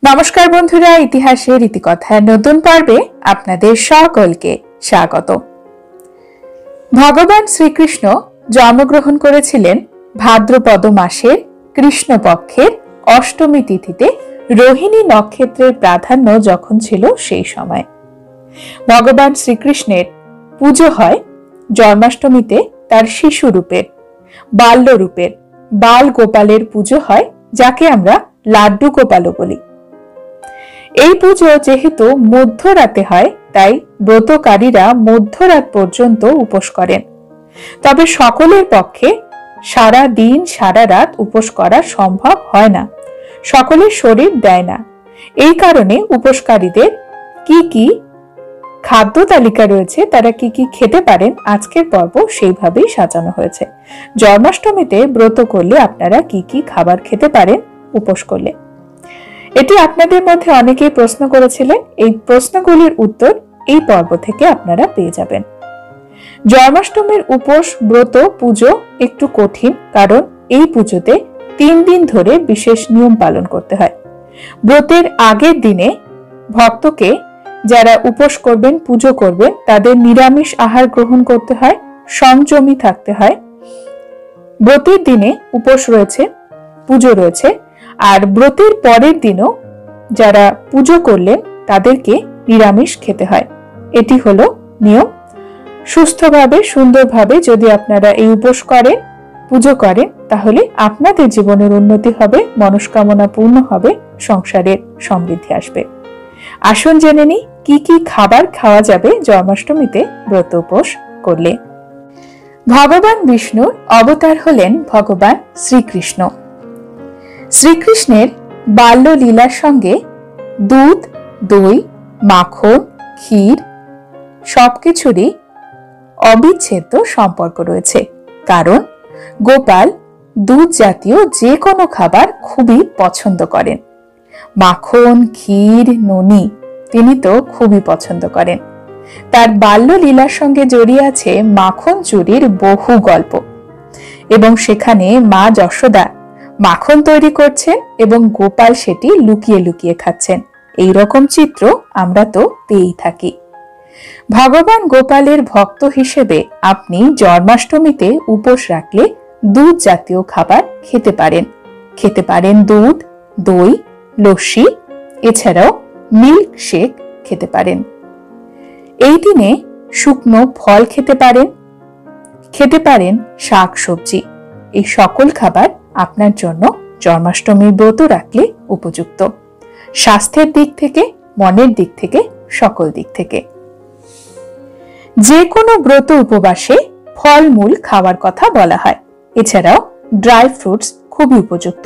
নমস্কার বন্ধুরা, ইতিহাসের ইতিকথার নতুন পর্বে আপনাদের সকলকে স্বাগত। ভগবান শ্রীকৃষ্ণ জন্মগ্রহণ করেছিলেন ভাদ্রপদ মাসের কৃষ্ণপক্ষের অষ্টমী তিথিতে রোহিণী নক্ষত্রের প্রাধান্য যখন ছিল সেই সময়। ভগবান শ্রীকৃষ্ণের পুজো হয় জন্মাষ্টমীতে তার শিশু রূপের, বাল্য রূপের বাল গোপালের পুজো হয়, যাকে আমরা লাড্ডু গোপালও বলি। এই পুজো যেহেতু মধ্যরাতে হয়, তাই ব্রতকারীরা মধ্যরাত পর্যন্ত উপোস করেন। তবে সকলের পক্ষে সারা দিন সারা রাত উপোস করা সম্ভব হয় না, সকলের শরীর দেয় না। এই কারণে উপোসকারীদের কি কি খাদ্য তালিকা রয়েছে, তারা কি কি খেতে পারেন, আজকের পর্ব সেইভাবেই সাজানো হয়েছে। জন্মাষ্টমীতে ব্রত করলে আপনারা কি কি খাবার খেতে পারেন উপোস করলে, এটি আপনাদের মধ্যে অনেকেই প্রশ্ন করেছিলেন। এই প্রশ্নগুলির উত্তর এই পর্ব থেকে আপনারা পেয়ে যাবেন। জন্মাষ্টমীর উপোস ব্রত পুজো একটু কঠিন, কারণ এই পুজোতে 3 দিন ধরে বিশেষ নিয়ম পালন করতে হয়। ব্রতের আগের দিনে ভক্তকে, যারা উপোস করবেন পুজো করবেন, তাদের নিরামিষ আহার গ্রহণ করতে হয়, সংযমী থাকতে হয়। ব্রতের দিনে উপোস রয়েছে, পুজো রয়েছে, আর ব্রতের পরের দিনও যারা পুজো করলেন তাদেরকে নিরামিষ খেতে হয়। এটি হলো নিয়ম। সুস্থভাবে সুন্দরভাবে যদি আপনারা এই উপোস করেন, পুজো করেন, তাহলে আপনাদের জীবনের উন্নতি হবে, মনস্কামনা পূর্ণ হবে, সংসারের সমৃদ্ধি আসবে। আসুন জেনে নিই কি কি খাবার খাওয়া যাবে জন্মাষ্টমীতে ব্রত উপোস করলে। ভগবান বিষ্ণুর অবতার হলেন ভগবান শ্রীকৃষ্ণ। শ্রীকৃষ্ণের বাল্য লীলার সঙ্গে দুধ, দই, মাখন, ক্ষীর সবকিছুরই অবিচ্ছেদ্য সম্পর্ক রয়েছে, কারণ গোপাল দুধ জাতীয় যে কোনো খাবার খুবই পছন্দ করেন। মাখন, ক্ষীর, ননি তিনি তো খুবই পছন্দ করেন। তার বাল্য লীলার সঙ্গে জড়িয়ে আছে মাখন চুরির বহু গল্প, এবং সেখানে মা যশোদা মাখন তৈরি করছেন এবং গোপাল সেটি লুকিয়ে লুকিয়ে খাচ্ছেন। এই রকম চিত্র আমরা তো পেয়েই থাকি। ভগবান গোপালের ভক্ত হিসেবে আপনি জন্মাষ্টমীতে উপোস রাখলে দুধ জাতীয় খাবার খেতে পারেন। খেতে পারেন দুধ, দই, লস্যি, এছাড়াও মিল্ক শেক খেতে পারেন। এই দিনে শুকনো ফল খেতে পারেন, খেতে পারেন শাক সবজি। এই সকল খাবার আপনার জন্য জন্মাষ্টমীর ব্রত রাখলে উপযুক্ত, স্বাস্থ্যের দিক থেকে, মনের দিক থেকে, সকল দিক থেকে। যে কোনো ব্রত উপবাসে ফলমূল খাওয়ার কথা বলা হয়। এছাড়াও ড্রাই ফ্রুটস খুবই উপযুক্ত।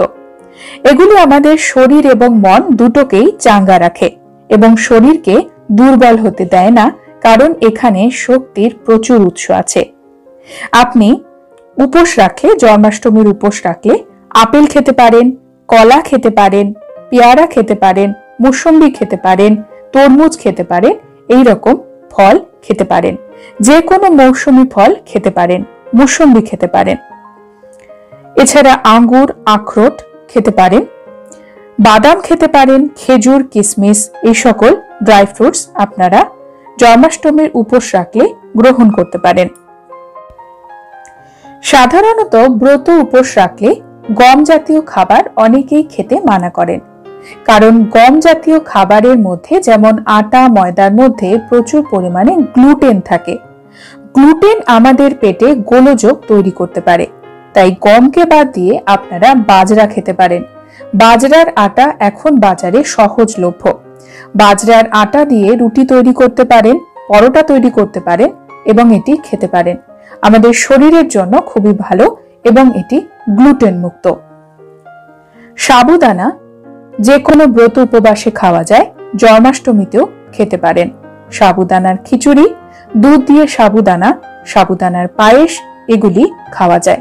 এগুলি আমাদের শরীর এবং মন দুটোকেই চাঙ্গা রাখে এবং শরীরকে দুর্বল হতে দেয় না, কারণ এখানে শক্তির প্রচুর উৎস আছে। আপনি উপোস রাখলে, জন্মাষ্টমীর উপোস রাখলে আপেল খেতে পারেন, কলা খেতে পারেন, পেয়ারা খেতে পারেন, মুসম্বি খেতে পারেন, তরমুজ খেতে পারেন, এই রকম ফল খেতে পারেন। যে কোনো মৌসুমী ফল খেতে পারেন, মুসম্বি খেতে পারেন। এছাড়া আঙ্গুর, আখরোট খেতে পারেন, বাদাম খেতে পারেন, খেজুর, কিশমিশ, এই সকল ড্রাই ফ্রুটস আপনারা জন্মাষ্টমীর উপোস রাখলে গ্রহণ করতে পারেন। সাধারণত ব্রত উপোস রাখলে গম জাতীয় খাবার অনেকেই খেতে মানা করেন, কারণ গম জাতীয় খাবারের মধ্যে, যেমন আটা, ময়দার মধ্যে প্রচুর পরিমাণে গ্লুটেন থাকে। গ্লুটেন আমাদের পেটে গোলযোগ তৈরি করতে পারে, তাই গমকে বাদ দিয়ে আপনারা বাজরা খেতে পারেন। বাজরার আটা এখন বাজারে সহজলভ্য। বাজরার আটা দিয়ে রুটি তৈরি করতে পারেন, পরোটা তৈরি করতে পারেন এবং এটি খেতে পারেন। আমাদের শরীরের জন্য খুবই ভালো এবং এটি গ্লুটেন মুক্ত। সাবুদানা যে কোনো ব্রত উপবাসে খাওয়া যায়, জন্মাষ্টমীতেও খেতে পারেন। সাবুদানার খিচুড়ি, দুধ দিয়ে সাবুদানা, সাবুদানার পায়েস, এগুলি খাওয়া যায়।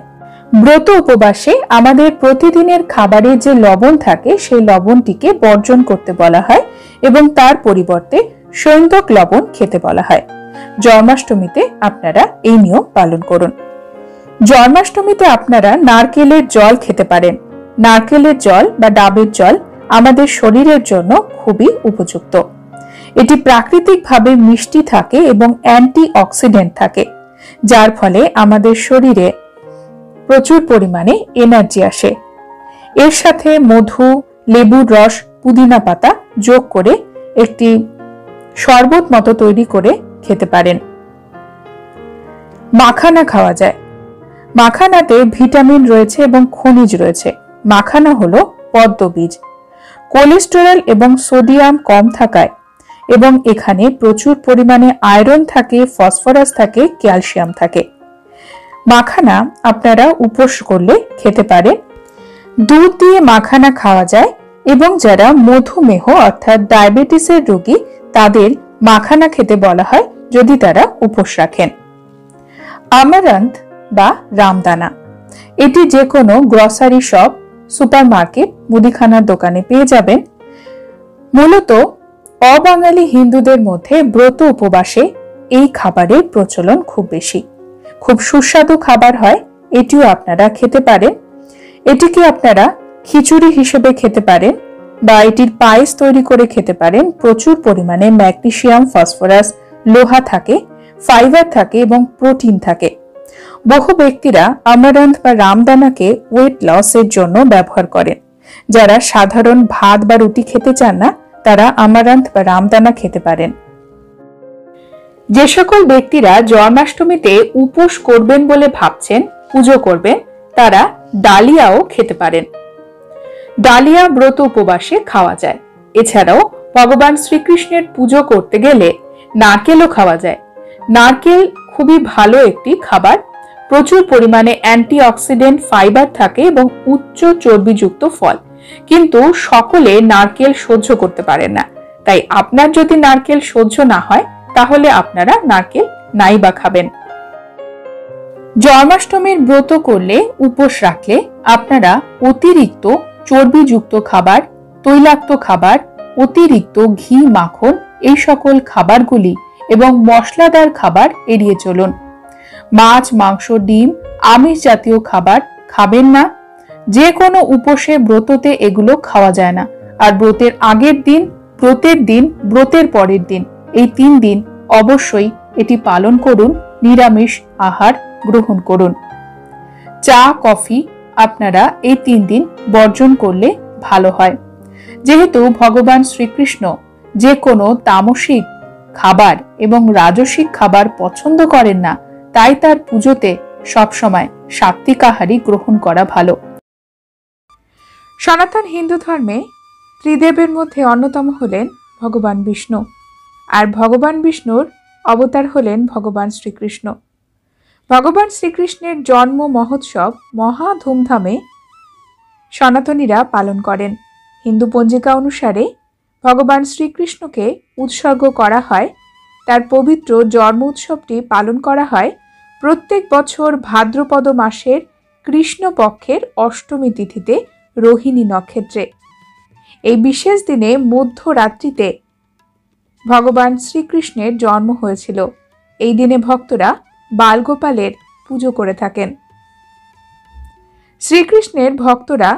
ব্রত উপবাসে আমাদের প্রতিদিনের খাবারে যে লবণ থাকে, সেই লবণটিকে বর্জন করতে বলা হয় এবং তার পরিবর্তে সৈন্দক লবণ খেতে বলা হয়। জন্মাষ্টমীতে আপনারা এই নিয়ম পালন করুন। জন্মাষ্টমীতে আপনারা নারকেলের জল খেতে পারেন। নারকেলের জল বা ডাবের জল আমাদের শরীরের জন্য খুবই উপযুক্ত। এটি প্রাকৃতিকভাবে মিষ্টি থাকে এবং অ্যান্টি অক্সিডেন্ট থাকে, যার ফলে আমাদের শরীরে প্রচুর পরিমাণে এনার্জি আসে। এর সাথে মধু, লেবুর রস, পুদিনা পাতা যোগ করে একটি শরবত মতো তৈরি করে খেতে পারেন। মাখানা খাওয়া যায়। মাখানাতে ভিটামিন রয়েছে এবং খনিজ রয়েছে। মাখানা হলো পদ্ম বীজ। কোলেস্টেরল এবং সোডিয়াম কম থাকায় এবং এখানে প্রচুর পরিমাণে আয়রন থাকে, ফসফরাস থাকে, ক্যালসিয়াম থাকে। মাখানা আপনারা উপোস করলে খেতে পারেন। দুধ দিয়ে মাখানা খাওয়া যায় এবং যারা মধুমেহ অর্থাৎ ডায়াবেটিসের রোগী তাদের মাখানা খেতে বলা হয় যদি তারা উপোস রাখেন। আমারান্থ বা রামদানা, এটি যে কোনো গ্রসারি শপ, সুপারমার্কেট, মুদিখানার দোকানে পেয়ে যাবেন। মূলত অবাঙালি হিন্দুদের মধ্যে ব্রত উপবাসে এই খাবারের প্রচলন খুব বেশি। খুব সুস্বাদু খাবার হয়, এটিও আপনারা খেতে পারেন। এটিকে আপনারা খিচুড়ি হিসেবে খেতে পারেন বা এটির পায়েস তৈরি করে খেতে পারেন। প্রচুর পরিমাণে ম্যাগনেসিয়াম, ফসফরাস, লোহা থাকে, ফাইবার থাকে এবং প্রোটিন থাকে। বহু ব্যক্তিরা আমারান্থ বা রামদানাকে ওয়েট লসের জন্য ব্যবহার করেন। যারা সাধারণ ভাত বা রুটি খেতে চান না তারা আমারান্থ বা রামদানা খেতে পারেন। যে সকল ব্যক্তিরা জন্মাষ্টমীতে উপোস করবেন বলে ভাবছেন, পুজো করবেন, তারা ডালিয়াও খেতে পারেন। ডালিয়া ব্রত উপবাসে খাওয়া যায়। এছাড়াও ভগবান শ্রীকৃষ্ণের পুজো করতে গেলে নারকেলও খাওয়া যায়। নারকেল খুবই ভালো একটি খাবার। প্রচুর পরিমাণে অ্যান্টিঅক্সিডেন্ট, ফাইবার থাকে এবং উচ্চ চর্বিযুক্ত ফল। কিন্তু সকলে নারকেল সহ্য করতে পারেন না। তাই আপনার যদি নারকেল সহ্য না হয় তাহলে আপনারা নারকেল নাই বা খাবেন। জন্মাষ্টমীর ব্রত করলে, উপোস রাখলে আপনারা অতিরিক্ত চর্বিযুক্ত খাবার, তৈলাক্ত খাবার, অতিরিক্ত ঘি, মাখন এই সকল খাবারগুলি এবং মশলাদার খাবার এড়িয়ে চলুন। মাছ, মাংস, ডিম, আমিষ জাতীয় খাবার খাবেন না। যে কোনো উপোসে, ব্রততে এগুলো খাওয়া যায় না। আর ব্রতের আগের দিন, ব্রতের দিন, ব্রতের পরের দিন, এই 3 দিন অবশ্যই এটি পালন করুন। নিরামিষ আহার গ্রহণ করুন। চা, কফি আপনারা এই 3 দিন বর্জন করলে ভালো হয়। যেহেতু ভগবান শ্রীকৃষ্ণ যে কোনো তামসিক খাবার এবং রাজসিক খাবার পছন্দ করেন না, তাই তার পুজোতে সবসময় সাত্বিক আহারই গ্রহণ করা ভালো। সনাতন হিন্দু ধর্মে ত্রিদেবের মধ্যে অন্যতম হলেন ভগবান বিষ্ণু, আর ভগবান বিষ্ণুর অবতার হলেন ভগবান শ্রীকৃষ্ণ। ভগবান শ্রীকৃষ্ণের জন্ম মহোৎসব মহা ধুমধামে সনাতনীরা পালন করেন। হিন্দু পঞ্জিকা অনুসারে ভগবান শ্রীকৃষ্ণকে উৎসর্গ করা হয়। তার পবিত্র জন্ম উৎসবটি পালন করা হয় প্রত্যেক বছর ভাদ্রপদ মাসের কৃষ্ণপক্ষের অষ্টমী তিথিতে রোহিণী নক্ষত্রে। এই বিশেষ দিনে মধ্যরাত্রিতে ভগবান শ্রীকৃষ্ণের জন্ম হয়েছিল। এই দিনে ভক্তরা বালগোপালের পুজো করে থাকেন। শ্রীকৃষ্ণের ভক্তরা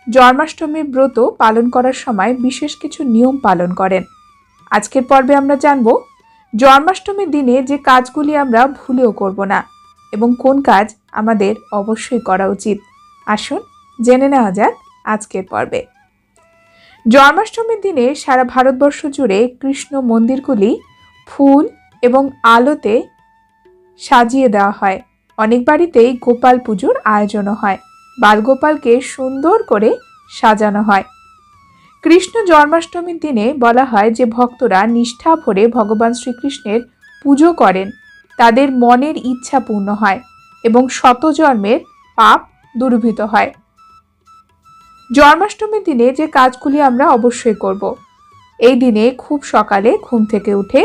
জন্মাষ্টমীর ব্রত পালন করার সময় বিশেষ কিছু নিয়ম পালন করেন। আজকের পর্বে আমরা জানব জন্মাষ্টমীর দিনে যে কাজগুলি আমরা ভুলেও করব না এবং কোন কাজ আমাদের অবশ্যই করা উচিত। আসুন জেনে নেওয়া যাক আজকের পর্বে। জন্মাষ্টমীর দিনে সারা ভারতবর্ষ জুড়ে কৃষ্ণ মন্দিরগুলি ফুল এবং আলোতে সাজিয়ে দেওয়া হয়। অনেক বাড়িতেই গোপাল পুজোর আয়োজনও হয়। বালগোপালকে সুন্দর করে সাজানো হয়। কৃষ্ণ জন্মাষ্টমীর দিনে বলা হয় যে ভক্তরা নিষ্ঠা ভরে ভগবান শ্রীকৃষ্ণের পুজো করেন, তাদের মনের ইচ্ছা পূর্ণ হয় এবং শত জন্মের পাপ দূরীভূত হয়। জন্মাষ্টমীর দিনে যে কাজগুলি আমরা অবশ্যই করব। এই দিনে খুব সকালে ঘুম থেকে উঠে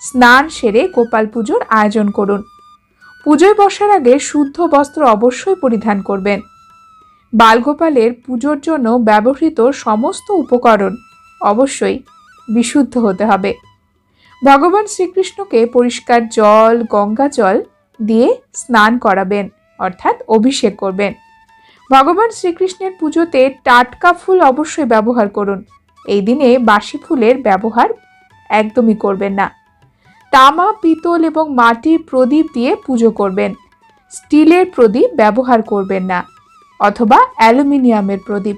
স্নান সেরে গোপাল পুজোর আয়োজন করুন। পুজোয় বসার আগে শুদ্ধ বস্ত্র অবশ্যই পরিধান করবেন। বালগোপালের পুজোর জন্য ব্যবহৃত সমস্ত উপকরণ অবশ্যই বিশুদ্ধ হতে হবে। ভগবান শ্রীকৃষ্ণকে পরিষ্কার জল, গঙ্গা জল দিয়ে স্নান করাবেন, অর্থাৎ অভিষেক করবেন। ভগবান শ্রীকৃষ্ণের পুজোতে টাটকা ফুল অবশ্যই ব্যবহার করুন। এই দিনে বাসি ফুলের ব্যবহার একদমই করবেন না। তামা, পিতল এবং মাটির প্রদীপ দিয়ে পুজো করবেন। স্টিলের প্রদীপ ব্যবহার করবেন না, অথবা অ্যালুমিনিয়ামের প্রদীপ।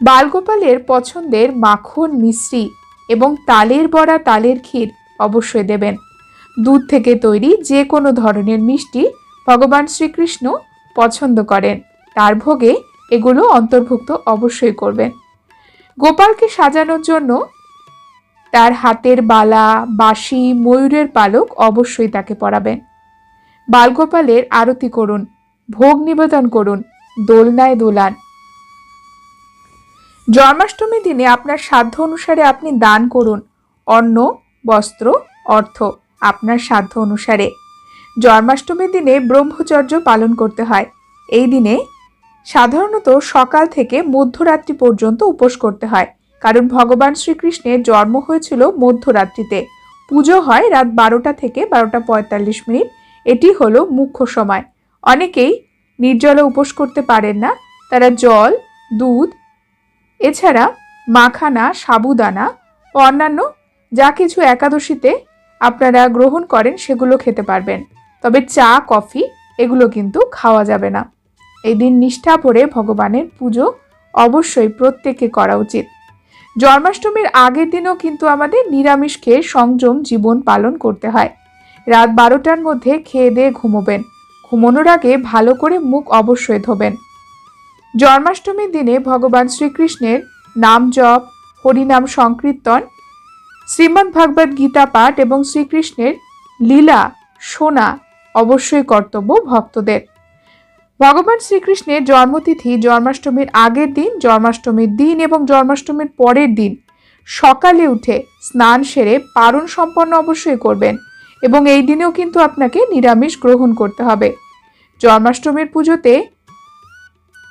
বালগোপালের পছন্দের মাখন, মিশ্রি এবং তালের বড়া, তালের ক্ষীর অবশ্যই দেবেন। দুধ থেকে তৈরি যে কোনো ধরনের মিষ্টি ভগবান শ্রীকৃষ্ণ পছন্দ করেন, তার ভোগে এগুলো অন্তর্ভুক্ত অবশ্যই করবেন। গোপালকে সাজানোর জন্য তার হাতের বালা, বাঁশি, ময়ূরের পালক অবশ্যই তাকে পরাবেন। বালগোপালের আরতি করুন, ভোগ নিবেদন করুন, দোলনায় দোলান। জন্মাষ্টমীর দিনে আপনার সাধ্য অনুসারে আপনি দান করুন, অন্ন, বস্ত্র, অর্থ আপনার সাধ্য অনুসারে। জন্মাষ্টমীর দিনে ব্রহ্মচর্য পালন করতে হয়। এই দিনে সাধারণত সকাল থেকে মধ্যরাত্রি পর্যন্ত উপোস করতে হয়, কারণ ভগবান শ্রীকৃষ্ণের জন্ম হয়েছিল মধ্যরাত্রিতে। পুজো হয় রাত 12টা থেকে 12:45। এটি হলো মুখ্য সময়। অনেকেই নির্জলে উপোস করতে পারেন না, তারা জল, দুধ, এছাড়া মাখানা, সাবুদানা ও অন্যান্য যা কিছু একাদশীতে আপনারা গ্রহণ করেন সেগুলো খেতে পারবেন। তবে চা, কফি এগুলো কিন্তু খাওয়া যাবে না। এই দিন নিষ্ঠা ভরে ভগবানের পুজো অবশ্যই প্রত্যেকে করা উচিত। জন্মাষ্টমীর আগের দিনও কিন্তু আমাদের নিরামিষ খেয়ে সংযম জীবন পালন করতে হয়। রাত 12টার মধ্যে খেয়ে দিয়ে ঘুমোবেন। ঘুমানোর আগে ভালো করে মুখ অবশ্যই ধোবেন। জন্মাষ্টমীর দিনে ভগবান শ্রীকৃষ্ণের নাম জপ, হরিনাম সংকীর্তন, শ্রীমদ্ ভাগবত গীতা পাঠ এবং শ্রীকৃষ্ণের লীলা শোনা অবশ্যই কর্তব্য ভক্তদের। ভগবান শ্রীকৃষ্ণের জন্মতিথি জন্মাষ্টমীর আগের দিন, জন্মাষ্টমীর দিন এবং জন্মাষ্টমীর পরের দিন সকালে উঠে স্নান সেরে পারণ সম্পন্ন অবশ্যই করবেন, এবং এই দিনেও কিন্তু আপনাকে নিরামিষ গ্রহণ করতে হবে। জন্মাষ্টমীর পুজোতে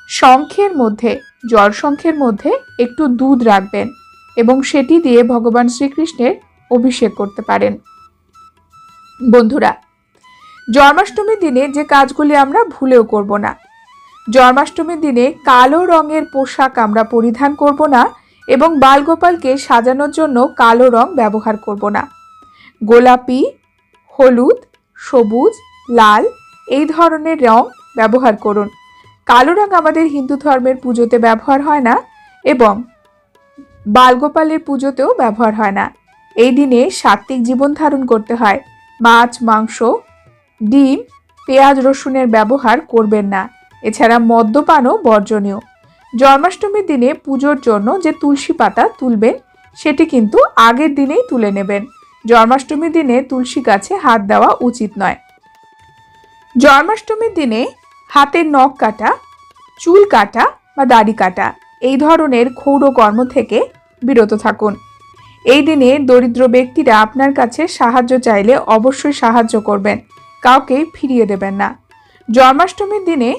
শঙ্খের মধ্যে, জল শঙ্খের মধ্যে একটু দুধ রাখবেন এবং সেটি দিয়ে ভগবান শ্রীকৃষ্ণের অভিষেক করতে পারেন। বন্ধুরা, জন্মাষ্টমীর দিনে যে কাজগুলি আমরা ভুলেও করব না। জন্মাষ্টমীর দিনে কালো রঙের পোশাক আমরা পরিধান করব না এবং বালগোপালকে সাজানোর জন্য কালো রং ব্যবহার করব না। গোলাপি, হলুদ, সবুজ, লাল এই ধরনের রং ব্যবহার করুন। কালো রং আমাদের হিন্দু ধর্মের পুজোতে ব্যবহার হয় না এবং বালগোপালের পুজোতেও ব্যবহার হয় না। এই দিনে সাত্ত্বিক জীবন ধারণ করতে হয়। মাছ, মাংস, ডিম, পেঁয়াজ, রসুনের ব্যবহার করবেন না। এছাড়া মদ্যপানও বর্জনীয়। জন্মাষ্টমীর দিনে পুজোর জন্য যে তুলসী পাতা তুলবেন সেটি কিন্তু আগের দিনেই তুলে নেবেন। জন্মাষ্টমীর দিনে তুলসী গাছে হাত দেওয়া উচিত নয়। জন্মাষ্টমীর দিনে হাতের নখ কাটা, চুল কাটা বা দাড়ি কাটা এই ধরনের ক্ষৌর কর্ম থেকে বিরত থাকুন। এই দিনে দরিদ্র ব্যক্তিরা আপনার কাছে সাহায্য চাইলে অবশ্যই সাহায্য করবেন, কাউকে ফিরিয়ে দেবেন না। জন্মাষ্টমীর দিনে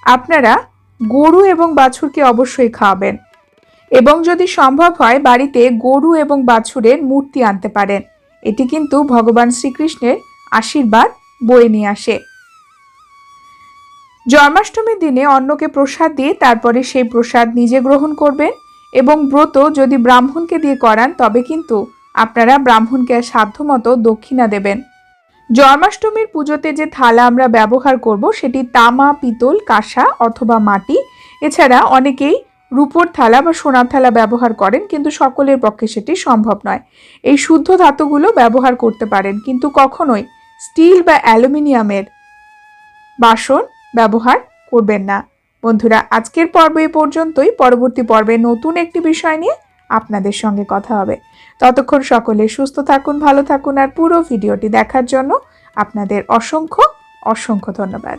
আপনারা গরু এবং বাছুরকে অবশ্যই খাওয়াবেন, এবং যদি সম্ভব হয় বাড়িতে গরু এবং বাছুরের মূর্তি আনতে পারেন। এটি কিন্তু ভগবান শ্রীকৃষ্ণের আশীর্বাদ বয়ে নিয়ে আসে। জন্মাষ্টমীর দিনে অন্যকে প্রসাদ দিয়ে তারপরে সেই প্রসাদ নিজে গ্রহণ করবেন, এবং ব্রত যদি ব্রাহ্মণকে দিয়ে করান তবে কিন্তু আপনারা ব্রাহ্মণকে সাধ্যমতো দক্ষিণা দেবেন। জন্মাষ্টমীর পুজোতে যে থালা আমরা ব্যবহার করব সেটি তামা, পিতল, কাঁসা অথবা মাটি। এছাড়া অনেকেই রূপোর থালা বা সোনার থালা ব্যবহার করেন, কিন্তু সকলের পক্ষে সেটি সম্ভব নয়। এই শুদ্ধ ধাতুগুলো ব্যবহার করতে পারেন, কিন্তু কখনোই স্টিল বা অ্যালুমিনিয়ামের বাসন ব্যবহার করবেন না। বন্ধুরা, আজকের পর্ব এই পর্যন্তই। পরবর্তী পর্বে নতুন একটি বিষয় নিয়ে আপনাদের সঙ্গে কথা হবে। ততক্ষণ সকলে সুস্থ থাকুন, ভালো থাকুন, আর পুরো ভিডিওটি দেখার জন্য আপনাদের অসংখ্য অসংখ্য ধন্যবাদ।